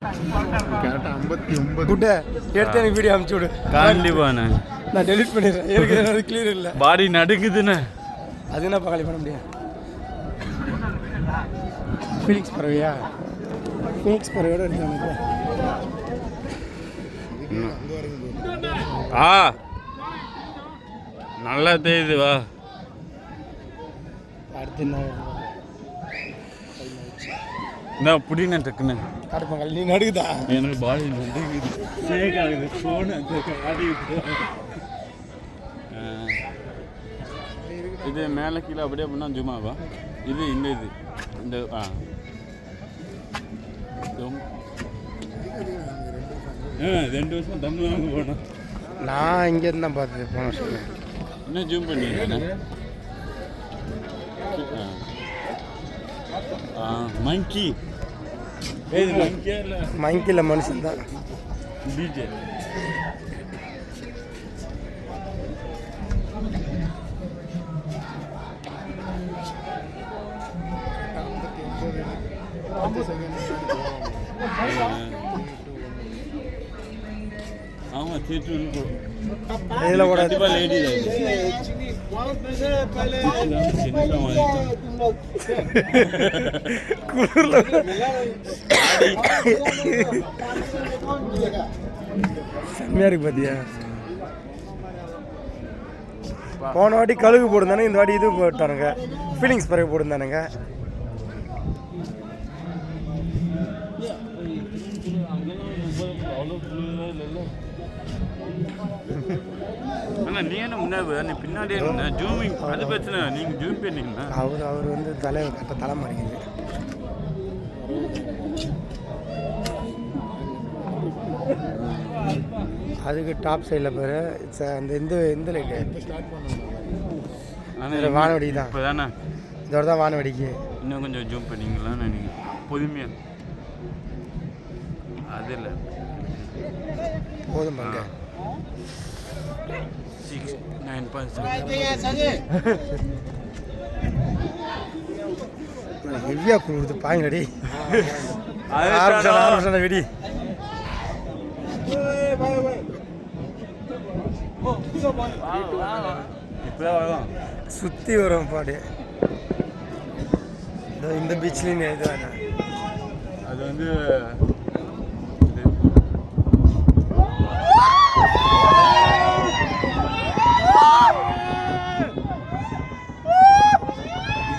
கரெக்டாக 59 குட்டை எடுத்து எனக்கு வீடியோ அனுப்பிச்சு விடு. கண்டிப்பாண்ணே. நான் டெலிட் பண்ணிடுறேன். ஏற்கனவே அது கிளியர் இல்லை. பாடி நடுக்குதுண்ணே. அது என்னப்பா காலி பண்ண முடியும்? ஃபீனிக்ஸ் பறவையா? ஃபீனிக்ஸ் பறவையோட எடுத்தாங்க. ஆ நல்லா தெரியுது. வா அடுத்து என்ன என்ன புடின டக்குன்னு காட்டுப்பாங்க. நீ நடுக்குதா? எனக்கு பாடி நடுக்குது. சேக் ஆகுது. ஃபோன் ஆடிக்கிட்டு. இது மேலே கீழே அப்படியே பண்ணால் ஜுமாவா? இது இந்த இது இந்த ரெண்டு வருஷம் தமிழ் வாங்க போனோம். நான் இங்கேருந்து தான் பார்த்தது போன வருஷம். இன்னும் ஜூம் பண்ணிடுறேன். மங்கி ஏது மங்கியா இல்லை? மங்கியில் மனுஷன் தான். டிஜே ஆமாம் தேட்டர் இதில் கூட கண்டிப்பாக லேடி செம்மையாக இருக்கு பார்த்தியா? போன வாட்டி கழுகு போடுந்தானே, இந்த வாட்டி இது போட்டானுங்க. ஃபீலிங்ஸ் பறவை போடுந்தானுங்க. ஆனால் நீ என்ன முன்னாடி பின்னாடியே ஜூமிங் அது பிரச்சனை. நீங்கள் ஜூம் பண்ணீங்கன்னா அவர் வந்து தலை மாறிக்குது. அதுக்கு டாப் சைடில் பேர் அந்த இந்த லைட்டு வானவெடி தான். இப்போ தானே இதோட தான் வானவெடிக்கு. இன்னும் கொஞ்சம் ஜூம் பண்ணிங்களா? நீங்கள் பொதுமையாக அது இல்லை போதும் பாருங்க. 9.7 ஹெவியாக கொடுத்து பாங்கடி. ஆரம்பிச்சான வெடி சுற்றி வரும் பாடு. இந்த பீச்லேயும் இதுதானே. அது வந்து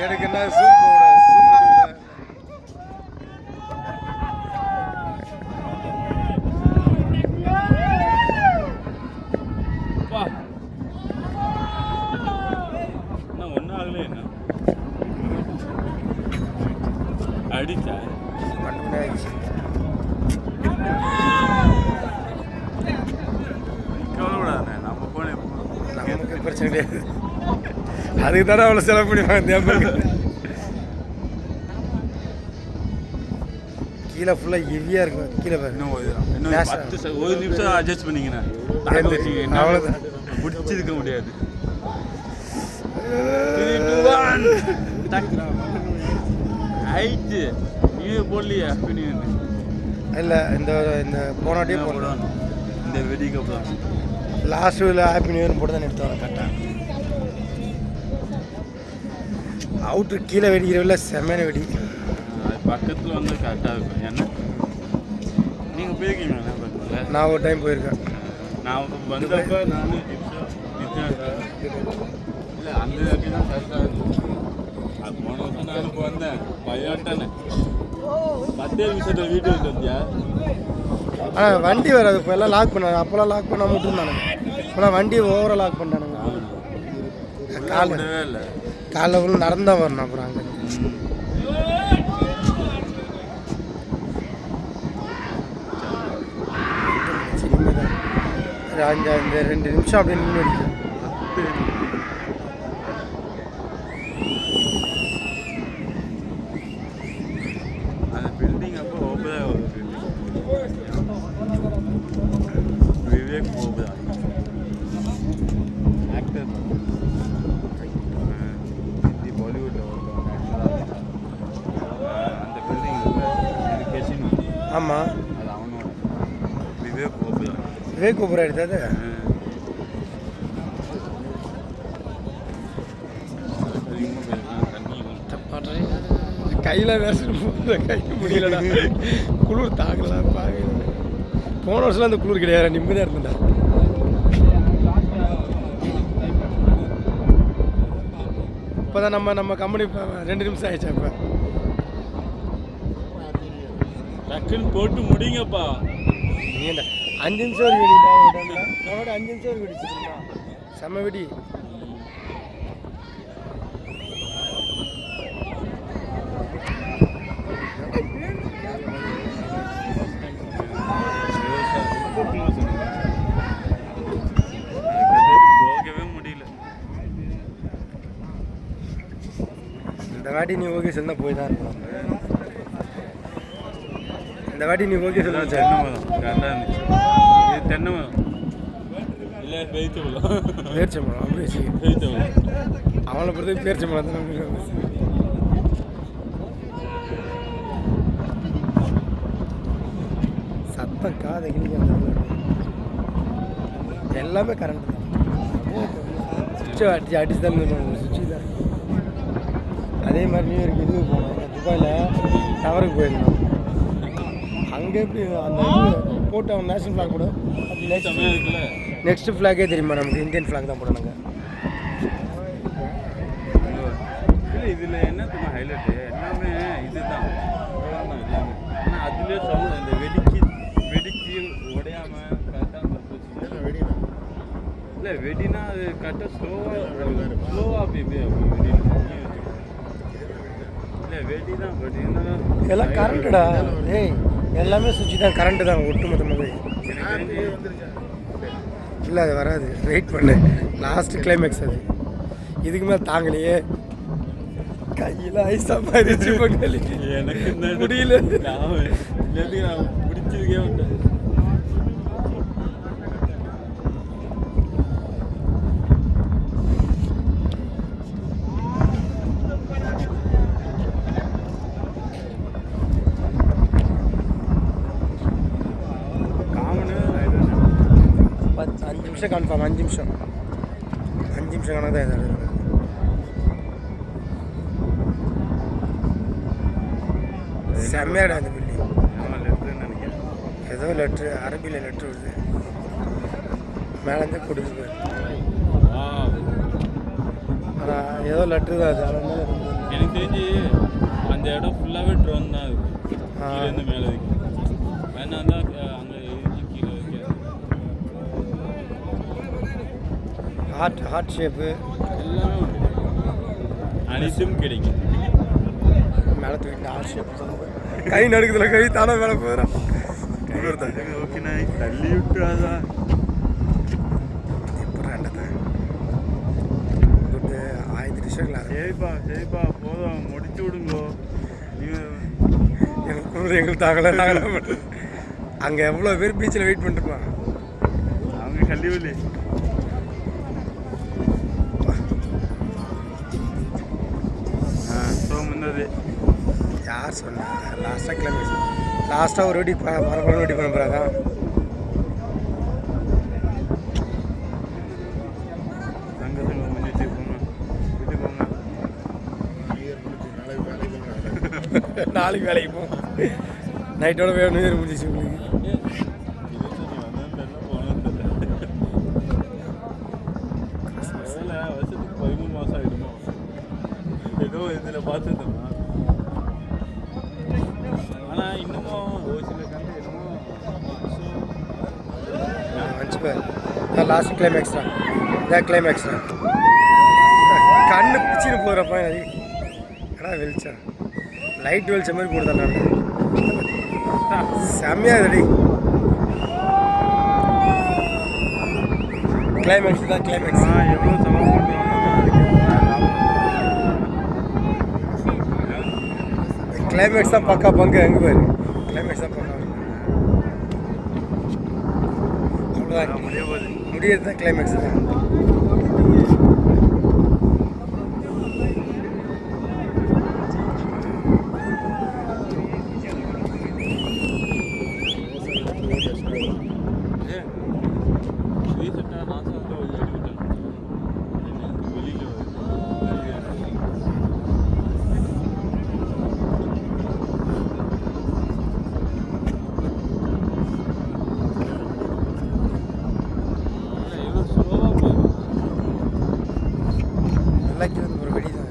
எடுக்கன்னா ஜூம் போட ஒன்றும் ஆகல. என்ன அடிச்சா கவலைப்படாத. நம்ம போன நமக்கு பிரச்சனை கிடையாது. அதுக்கு தானே அவ்வளோ செலவு பண்ணிப்பாங்க. கீழே ஃபுல்லாக ஹெவியாக இருக்கும். கீழே இன்னும் ஒரு நிமிஷம் அட்ஜஸ்ட் பண்ணிங்கண்ணா. அவ்வளோதான். பிடிச்சிருக்க முடியாது. ஆயிடுச்சு. இது போடலையா? இல்லை இந்த போனாட்டியே போடலாம். இந்த வெடிக்கு அப்புறம் லாஸ்ட்டில் ஹாப்பி நியூ இயர் போட்டு தான் எடுத்து வரேன். கரெக்டாக அவுட்ரு கீழே வெடிக்கிறவில்ல செம்மையான வெடி. அது பக்கத்தில் வந்து கரெக்டாக இருக்கும். ஏன்னா நீங்கள் போயிருக்கீங்களா பக்கத்தில்? நான் ஒரு டைம் போயிருக்கேன். நான் வந்தப்போ நானும் இல்லை அந்த இடத்துல தான் கரெக்டாக இருந்துச்சு. அது போன வருஷம் நான் இப்போ வந்தேன் பையாட்டானே 10 நிமிஷத்தில் வீட்டு வந்தியா? ஆனால் வண்டி வராது. இப்போ எல்லாம் லாக் பண்ணாங்க. அப்போல்லாம் லாக் பண்ணாமல் விட்டுருந்தானுங்க. இப்போலாம் வண்டி ஓவராக லாக் பண்ணானுங்க. காலையில் இல்லை, காலைல ஃபுல்லாக நடந்தான் வரணும். அப்புறம் அங்கே இந்த 2 நிமிஷம் அப்படியே நின்று அடிக்கிறேன். அந்த பில்டிங் அப்போ ஓபதா விவேக் ஓபதா ஆக்டர் ஹிந்தி பாலிவுட்ல அந்த பில்டிங் எஜுகேஷன். ஆமாம் இதுவே கோபுரம். விவேக் கோபுரம் எடுத்தது கையில் வேசிட்டு போகிற கை முடியலடா, குளிர் தாங்கலாம் பார்க்க. போன வருஷம்லாம் அந்த குளிர் கிடையாது, நிம்மதியாக இருந்தேன்டா. இப்போ தான் நம்ம கம்பெனி 2 நிமிஷம் ஆயிடுச்சா. இப்போ டக்குன்னு போட்டு முடிங்கப்பா. நீண்டா 5 நிமிஷம் ஒரு வெடிடா, நம்மளோட 5 நிமிஷம் ஒரு வெடிச்சுருந்தா செம்ம வெடி. போகவே முடியல. இந்த வாட்டி நீ ஓகே சொன்னா போய் தான் இருக்கணும். இந்த வாட்டி நீ ஓகே சொன்னா தென்னை மரம் கரெக்டாக இருந்துச்சு. இது தென்னை மரம் இல்லை, வெஜிடபிள் பேரிச்ச மரம். அப்படியே வெஜிடபிள் அவனை பொறுத்த பேரிச்ச மரம் தான். சத்தம் காதை கிளிக்க எல்லாமே கரண்ட் தான். சுவிட்சை அடிச்சு தான் சுவிட்சு தான். அதே மாதிரி நியூ இயர்க்கு இதுக்கு போனோம், துபாயில் டவருக்கு போயிருந்தோம். அங்கே எப்படி அந்த இது போட்டு அவன் நேஷனல் ஃப்ளாக் கூட இருக்குல்ல. நெக்ஸ்ட் ஃப்ளாகே தெரியுமா நமக்கு, இந்தியன் ஃப்ளாக் தான் போடுறாங்க. இல்லை இதில் என்ன ஹைலைட்டு எல்லாமே இதுதான். ஆனால் அதுலேயே சவுண்ட் இந்த வெடிச்சு உடையாமல் கரெக்டாக இல்லை வெடினா அது கரெக்டாக ஸ்லோவாக அப்படி வெடி இல்லை வெடி தான். பட் இருந்தாலும் எல்லாம் கரண்ட்டுடா. ஏய் எல்லாமே சுவிட்சு தான், கரண்ட்டு தான் ஒட்டு மொத்தமாகவே. இல்லை அது வராது, வெயிட் பண்ணு. லாஸ்ட் கிளைமேக்ஸ் அது. இதுக்கு மேலே தாங்கலையே, கையில் ஐஸா மாறிச்சு பங்காளி. எனக்கு முடியல. நான் பிடிச்சிருக்கே விட்டேன். பத்து 5 நிமிஷம் கன்ஃபார்ம். 5 நிமிஷம் கணக்கு தான் எதாவது. செம்மையாடா அந்த பில்லி. லெட்டர்னு நினைக்கிறேன். ஏதோ லெட்ரு, அரபியில் லெட்ரு வருது மேலேருந்து கொடுக்குது. ஆனால் ஏதோ லெட்ரு தான் அது. அதனால எனக்கு தெரிஞ்சு அந்த இடம் ஃபுல்லாகவே ட்ரோன் தான் இருக்குது. கீழேருந்து மேலே இருக்கு. வேணா தான் அங்கே எழுதி கீழே வைக்க. ஹார்ட் ஷேப்பு எல்லாமே உண்டு, அனைத்தும் கிடைக்கும். மேலே தூக்கிட்டு ஹார்ட் ஷேப் கை நடுக்குதுல, கை தானே மேலே போயிடும். ஓகேண்ணா தள்ளி விட்டுறாதா. இப்போ ரெண்டதான் குட்டு 1000 டிஷர்ட்லாம். சரிப்பா போதும், முடிச்சு விடுங்கோ. எங்களுக்கு தாங்கலாம். அங்கே எவ்வளோ பேர் பீச்சில் வெயிட் பண்ணிருப்பான். அவங்க கல்லிவலி முன்னது யார் சொன்னா? லாஸ்ட்டாக கிளம்பி லாஸ்ட்டாக ஒரு வாட்டி பரபரம் வெடி பண்ண போகிறாதான். சங்கத்தில் முடிஞ்சு போங்க, வீட்டுக்கு போங்க. நாளைக்கு வேலைக்கு போவோம். நைட்டோட நியூ இயர் முடிஞ்சிச்சு உங்களுக்கு. வருஷத்துக்கு 13 மாதம் ஆகிடுமோ ஏதோ இதில் பார்த்துருந்தோம். ஆனால் இன்னமும் ஒரு சில கண்டு இன்னமும் மன்னிச்சுப்பேன். லாஸ்ட் கிளைமேக்ஸ் தான், இதான் கிளைமேக்ஸ் தான். கண்ணு பிச்சுன்னு போகிறப்ப ஆனால் வெளிச்சா லைட் வெளிச்ச மாதிரி போடுதான். செம்மையாக இதுடி கிளைமேக்ஸ் தான். கிளைமேக்ஸ் எவ்வளோ செலவு பண்ணுறாங்க. கிளைமேக்ஸ் தான் பக்கா பங்கு. எங்கே பாரு கிளைமேக்ஸ் தான் பக்கா. அவ்வளோதான் முடியாது தான். கிளைமேக்ஸ் தான். எல்லாத்தையும் வந்து ஒரு வெடி தான்